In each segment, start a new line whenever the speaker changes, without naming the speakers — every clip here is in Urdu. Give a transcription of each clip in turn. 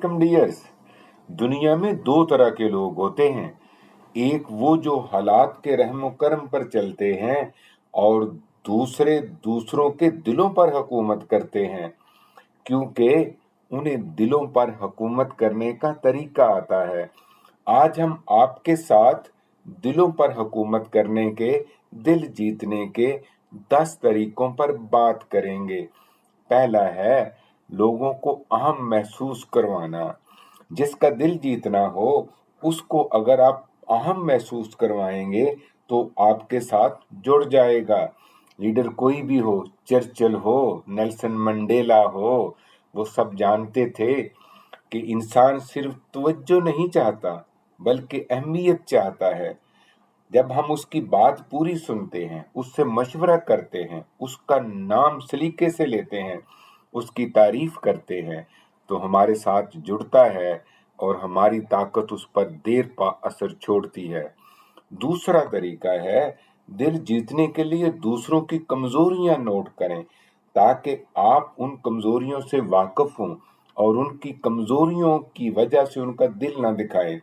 ویلکم ڈیئرس۔ دنیا میں دو طرح کے لوگ ہوتے ہیں، ایک وہ جو حالات کے رحم و کرم پر چلتے ہیں اور دوسرے دوسروں کے دلوں پر حکومت کرتے ہیں، کیونکہ انہیں دلوں پر حکومت کرنے کا طریقہ آتا ہے۔ آج ہم آپ کے ساتھ دلوں پر حکومت کرنے کے، دل جیتنے کے 10 طریقوں پر بات کریں گے۔ پہلا ہے لوگوں کو اہم محسوس کروانا۔ جس کا دل جیتنا ہو اس کو اگر آپ اہم محسوس کروائیں گے تو آپ کے ساتھ جڑ جائے گا۔ لیڈر کوئی بھی ہو، چرچل ہو، نیلسن منڈیلا ہو، وہ سب جانتے تھے کہ انسان صرف توجہ نہیں چاہتا بلکہ اہمیت چاہتا ہے۔ جب ہم اس کی بات پوری سنتے ہیں، اس سے مشورہ کرتے ہیں، اس کا نام سلیقے سے لیتے ہیں، اس کی تعریف کرتے ہیں تو ہمارے ساتھ جڑتا ہے اور ہماری طاقت اس پر دیر پا اثر چھوڑتی ہے۔ دوسرا طریقہ ہے دل جیتنے کے لیے دوسروں کی کمزوریاں نوٹ کریں تاکہ آپ ان کمزوریوں سے واقف ہوں اور ان کی کمزوریوں کی وجہ سے ان کا دل نہ دکھائیں۔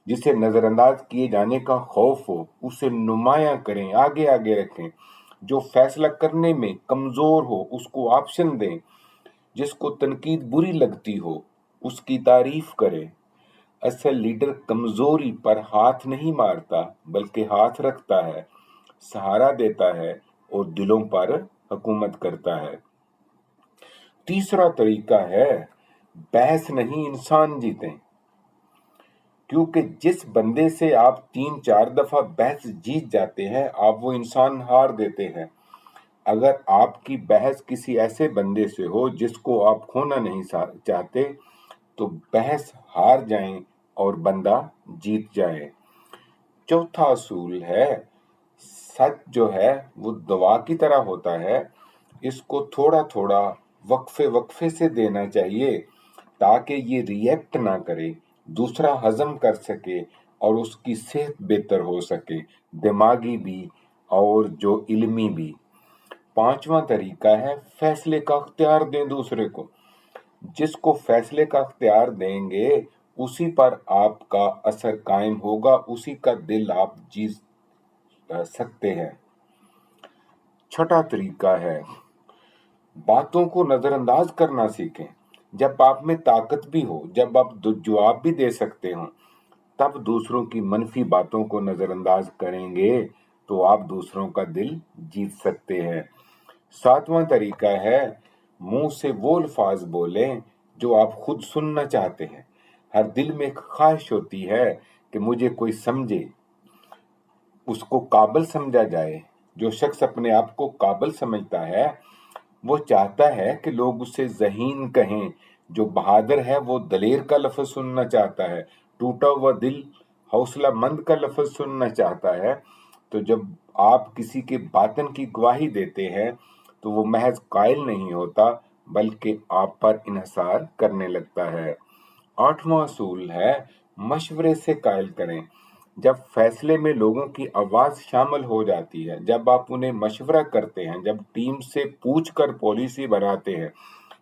جسے نظر انداز کیے جانے کا خوف ہو اسے نمایاں کریں، آگے آگے رکھیں۔ جو فیصلہ کرنے میں کمزور ہو اس کو آپشن دیں۔ جس کو تنقید بری لگتی ہو اس کی تعریف کریں۔ اصل لیڈر کمزوری پر ہاتھ نہیں مارتا بلکہ ہاتھ رکھتا ہے، سہارا دیتا ہے اور دلوں پر حکومت کرتا ہے۔ تیسرا طریقہ ہے بحث نہیں انسان جیتیں۔ کیونکہ جس بندے سے آپ 3-4 دفعہ بحث جیت جاتے ہیں آپ وہ انسان ہار دیتے ہیں۔ اگر آپ کی بحث کسی ایسے بندے سے ہو جس کو آپ کھونا نہیں چاہتے تو بحث ہار جائیں اور بندہ جیت جائے۔ چوتھا اصول ہے سچ جو ہے وہ دوا کی طرح ہوتا ہے، اس کو تھوڑا تھوڑا وقفے سے دینا چاہیے تاکہ یہ ریئیکٹ نہ کرے، دوسرا ہضم کر سکے اور اس کی صحت بہتر ہو سکے، دماغی بھی اور جو علمی بھی۔ پانچواں طریقہ ہے فیصلے کا اختیار دیں دوسرے کو۔ جس کو فیصلے کا اختیار دیں گے اسی پر آپ کا اثر قائم ہوگا، اسی کا دل آپ جیت سکتے ہیں۔ چھٹا طریقہ ہے باتوں کو نظر انداز کرنا سیکھیں۔ جب آپ میں طاقت بھی ہو، جب آپ جواب بھی دے سکتے ہوں، تب دوسروں کی منفی باتوں کو نظر انداز کریں گے تو آپ دوسروں کا دل جیت سکتے ہیں۔ ساتواں طریقہ ہے منہ سے وہ الفاظ بولیں جو آپ خود سننا چاہتے ہیں۔ ہر دل میں ایک خواہش ہوتی ہے کہ مجھے کوئی سمجھے، اس کو قابل سمجھا جائے۔ جو شخص اپنے آپ کو قابل سمجھتا ہے وہ چاہتا ہے کہ لوگ اسے ذہین کہیں۔ جو بہادر ہے وہ دلیر کا لفظ سننا چاہتا ہے، ٹوٹا ہوا دل حوصلہ مند کا لفظ سننا چاہتا ہے۔ تو جب آپ کسی کے باطن کی گواہی دیتے ہیں تو وہ محض قائل نہیں ہوتا بلکہ آپ پر انحصار کرنے لگتا ہے۔ آٹھواں اصول ہے مشورے سے قائل کریں۔ جب فیصلے میں لوگوں کی آواز شامل ہو جاتی ہے، جب آپ انہیں مشورہ کرتے ہیں، جب ٹیم سے پوچھ کر پالیسی بناتے ہیں،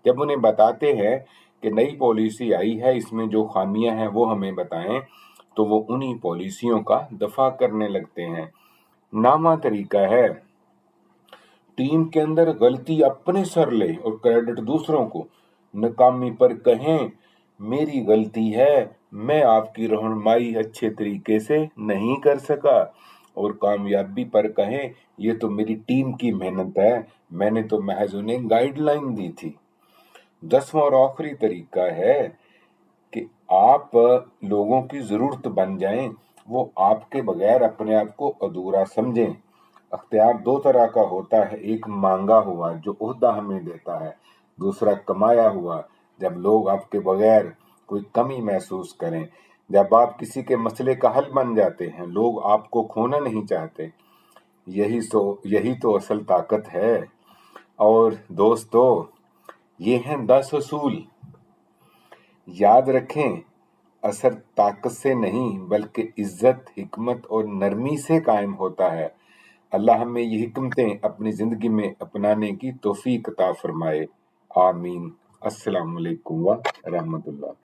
جب انہیں بتاتے ہیں کہ نئی پالیسی آئی ہے، اس میں جو خامیاں ہیں وہ ہمیں بتائیں، تو وہ انہی پالیسیوں کا دفاع کرنے لگتے ہیں۔ 9واں طریقہ ہے ٹیم کے اندر غلطی اپنے سر لے اور کریڈٹ دوسروں کو۔ ناکامی پر کہیں میری غلطی ہے، میں آپ کی رہنمائی اچھے طریقے سے نہیں کر سکا، اور کامیابی پر کہیں یہ تو میری ٹیم کی محنت ہے، میں نے تو محض انہیں گائیڈ لائن دی تھی۔ 10واں اور آخری طریقہ ہے کہ آپ لوگوں کی ضرورت بن جائیں، وہ آپ کے بغیر اپنے آپ کو ادھورا سمجھیں۔ اختیار دو طرح کا ہوتا ہے، ایک مانگا ہوا جو عہدہ ہمیں دیتا ہے، دوسرا کمایا ہوا جب لوگ آپ کے بغیر کوئی کمی محسوس کریں۔ جب آپ کسی کے مسئلے کا حل بن جاتے ہیں لوگ آپ کو کھونا نہیں چاہتے۔ یہی تو اصل طاقت ہے۔ اور دوستو یہ ہیں 10 اصول۔ یاد رکھیں اثر طاقت سے نہیں بلکہ عزت، حکمت اور نرمی سے قائم ہوتا ہے۔ اللہ ہمیں یہ حکمتیں اپنی زندگی میں اپنانے کی توفیق عطا فرمائے، آمین۔ السلام علیکم ورحمۃ اللہ۔